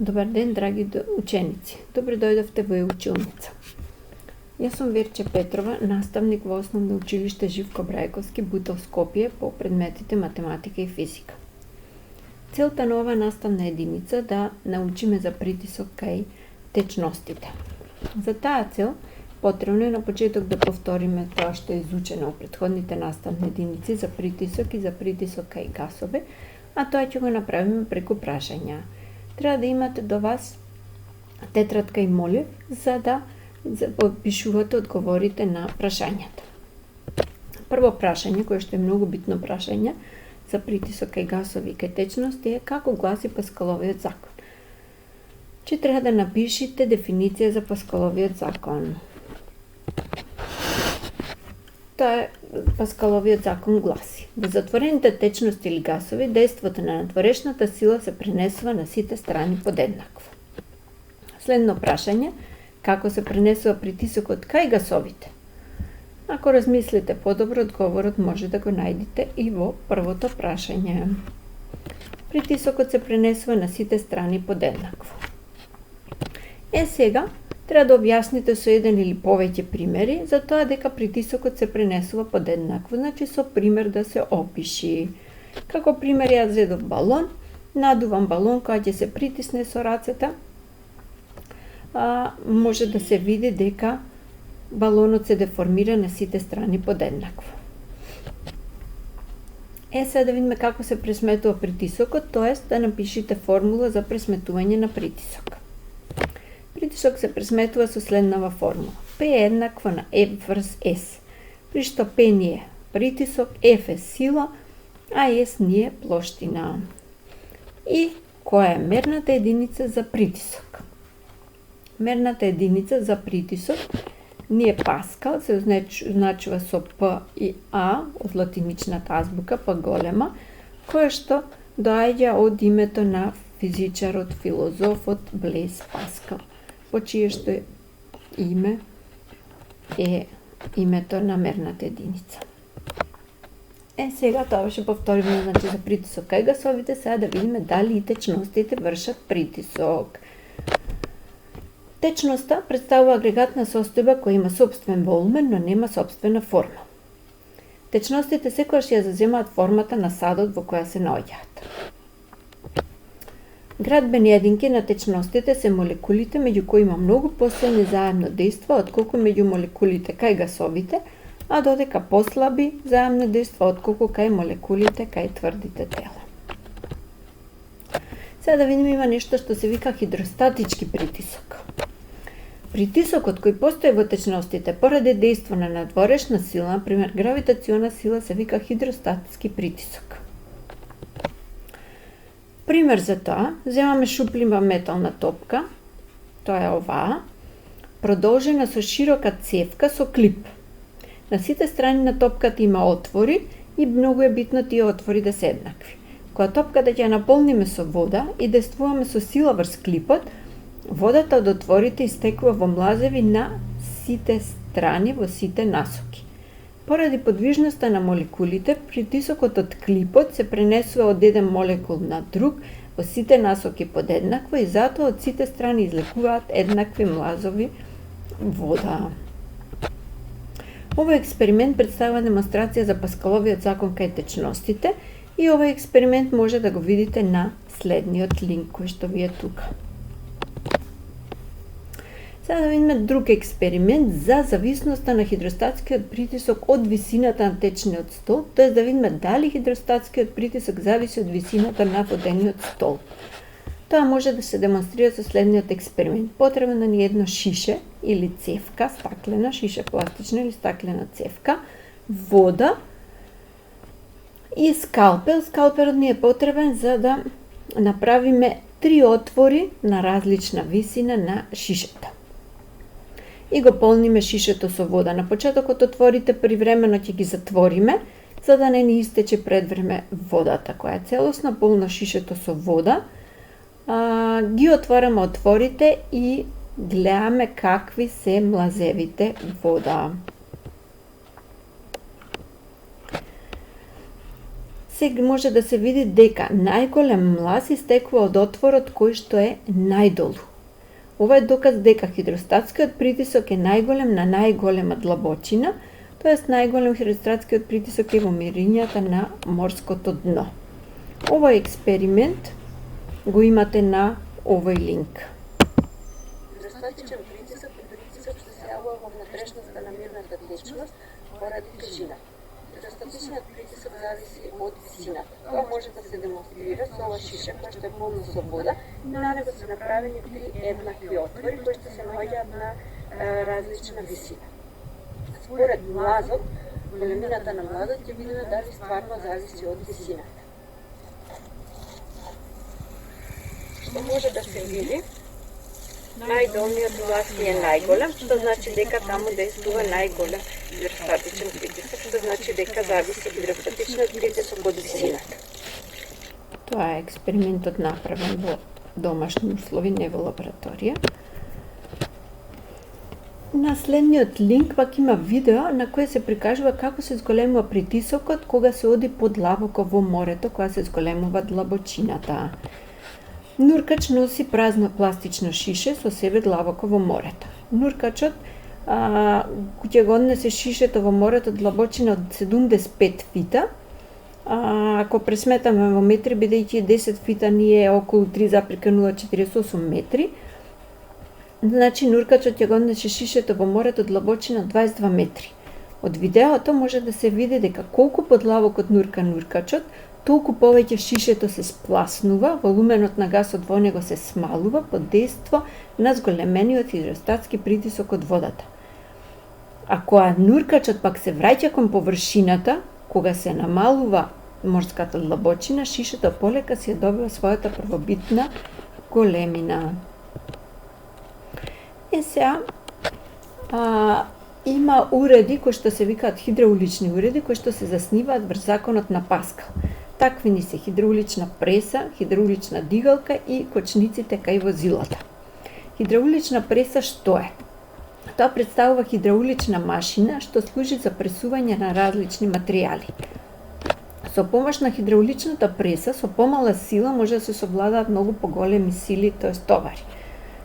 Dobar den, dragi učenici. Dobro dojdovte во училница. Јас сум Верче Петрова, наставник во Основно училиште Живко Брајковски, Бутел, Скопје, по предметите математика и физика. Целта на ова наставна единица да научиме за притисок кај течностите. За таа цел потребно е на почеток да повториме тоа што е изучено во претходните наставни единици за притисок и за притисок кај гасове, а тоа ќе го направиме преку прашања. Треба да имате до вас тетрадка и молив за да опишувате одговорите на прашањата. Прво прашање, кое што е многу битно прашање за притисок кај гасови и кај течности е како гласи Паскаловиот закон. Че треба да напишите дефиниција за Паскаловиот закон. Тоа Паскаловиот закон гласи: во затворените течности или гасови дејството на надворешната сила се пренесува на сите страни подеднакво. Следно прашање: како се пренесува притисокот кај гасовите? Ако размислите подобро, одговорот може да го најдете и во првото прашање. Притисокот се пренесува на сите страни подеднакво. Сега треба да објасните со еден или повеќе примери за тоа дека притисокот се пренесува подеднакво, значи со пример да се опиши. Како пример јас зедов балон, надувам балон кога ќе се притисне со рацете, може да се види дека балонот се деформира на сите страни подеднакво. Сега да видиме како се пресметува притисокот, тоест да напишите формула за пресметување на притисок. Притисок се пресметува со следнава формула: P е еднакво на F врз S, при што P ни е притисок, F е сила, а S ни е плоштина. И која е мерната единица за притисок? Мерната единица за притисок ни е Паскал, се означува со П и А од латиничната азбука, П голема, која што доаѓа од името на физичарот, филозофот Блез Паскал, по чие што име е името на мерната единица. Сега тоа ќе повториме, значи за притисок кај гасовите, сега да видиме дали и течностите вршат притисок. Течноста представува агрегатна состојба која има сопствен волумен, но нема сопствена форма. Течностите секогаш ја заземаат формата на садот во која се наоѓаат. Градбени единки на течностите се молекулите меѓу кои има многу посилни заемно дејства отколку меѓу молекулите кај гасовите, а додека послаби заемно дејства отколку кај молекулите кај тврдите тела. Сега да видиме, има нешто што се вика хидростатички притисок. Притисокот кој постои во течностите поради дејство на надворешна сила, например гравитациона сила, се вика хидростатски притисок. Пример за тоа, земаме шуплива метална топка, тоа е оваа, продолжена со широка цевка со клип. На сите страни на топката има отвори и многу е битно тие отвори да се еднакви. Кога топката ќе наполниме со вода и действуваме со сила врз клипот, водата од отворите истекува во млазеви на сите страни во сите насоки. Поради подвижноста на молекулите, притисокот од клипот се пренесува од еден молекул на друг во сите насоки подеднакво и затоа од сите страни излекуваат еднакви млазови вода. Овој експеримент представува демонстрација за Паскаловиот закон кај течностите и овој експеримент може да го видите на следниот линк кој што ви е тука. Сега да видиме друг експеримент за зависноста на хидростатскиот притисок од висината на течниот столб, тоа да видиме дали хидростатскиот притисок зависи од висината на водениот столб. Тоа може да се демонстрира со следниот експеримент. Потребно ни едно шише или цевка, стаклена, шише пластична или стаклена цевка, вода и скалпел. Скалпелот ни е потребен за да направиме 3 отвори на различна висина на шишето. И го полниме шишето со вода. На почетокот отворите привремено ќе ги затвориме, за да не ни истече пред време водата, која е целосно, полна шишето со вода. Ги отвараме отворите и гледаме какви се млазевите вода. Сега може да се види дека најголем млаз истекува од отворот кој што е најдолу. Ова е доказ дека хидростатскиот притисок е најголем на најголема длабочина, т.е. најголем хидростатскиот притисок е во мерињата на морското дно. Овој експеримент го имате на овој линк. Хидростатичен притисок е притисок што се јавува во внатрешноста на мирната течност поради тежина. Хидростатичниот притисок зависи од висината. Тоа може да се демонстрира со ова шиша која што е полна со вода и на него се направени 3 еднакви отвори кои што се наоѓаат на различна висина. Според млазот, големината на млазот ќе видиме дали стварно зависи од висината. Што може да се види? Најдолниот млаз е најголем, што значи дека таму действува најголем хидростатичен притисок, што значи дека зависи хидростатичниот притисок од висината. Тоа е експериментот направен во домашни услови, не во лабораторија. На следниот линк пак има видео на кој се прикажува како се зголемува притисокот кога се оди подлабоко во морето, кога се зголемува длабочината. Нуркач носи празно пластично шише со себе длабоко во морето. Нуркачот ќе го однесе шишето во морето длабочина од 75 фита. Ако пресметаме во метри, бидејќи 10 фита ние е околу 3,048 метри, значи нуркачот ќе го однесе шишето во морето длабочина 22 метри. Од видеото може да се види дека колку подлабоко нурка нуркачот, толку повеќе шишето се спласнува, волуменот на гасот во него се смалува под дејство на зголемениот хидростатски притисок од водата. А кога нуркачот пак се враќа кон површината, кога се намалува морската длабочина, шишето полека си ја добива својата првобитна големина. Сега има уреди кои што се викаат хидраулични уреди, кои што се засниваат врз законот на Паскал. Такви ни се хидраулична преса, хидраулична дигалка и кочниците кај возилата. Хидраулична преса што е? Тоа представува хидраулична машина што служи за пресување на различни материјали. Со помош на хидрауличната преса, со помала сила може да се совладаат многу поголеми сили, т.е. товари.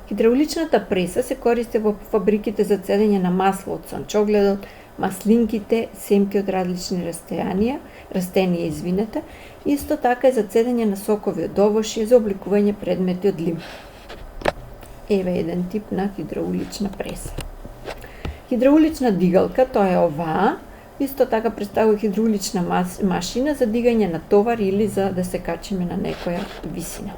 Хидрауличната преса се користи во фабриките за цедење на масло од сончогледот, маслинките, семки од различни растенија, исто така и за цедење на сокови од овошје, за обликување предмети од лим. Еве еден тип на хидраулична преса. Хидраулична дигалка, тоа е оваа, исто така представува хидраулична машина за дигање на товар или за да се качиме на некоја висина.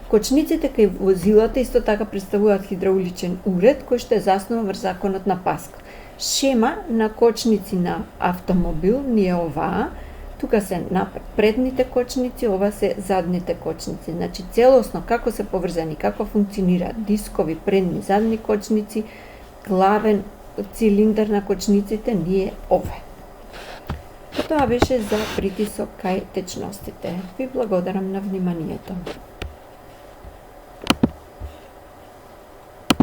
Кочниците кај возилата исто така представуваат хидрауличен уред кој што е заснуван врз законот на Паскал. Шема на кочници на автомобил ни е оваа. Тука се предните кочници, ова се задните кочници. Значи целосно како се поврзани, како функционираат дискови, предни, задни кочници, главен цилиндар на кочниците ни е ове. Тоа беше за притисок кај течностите. Ви благодарам на вниманието.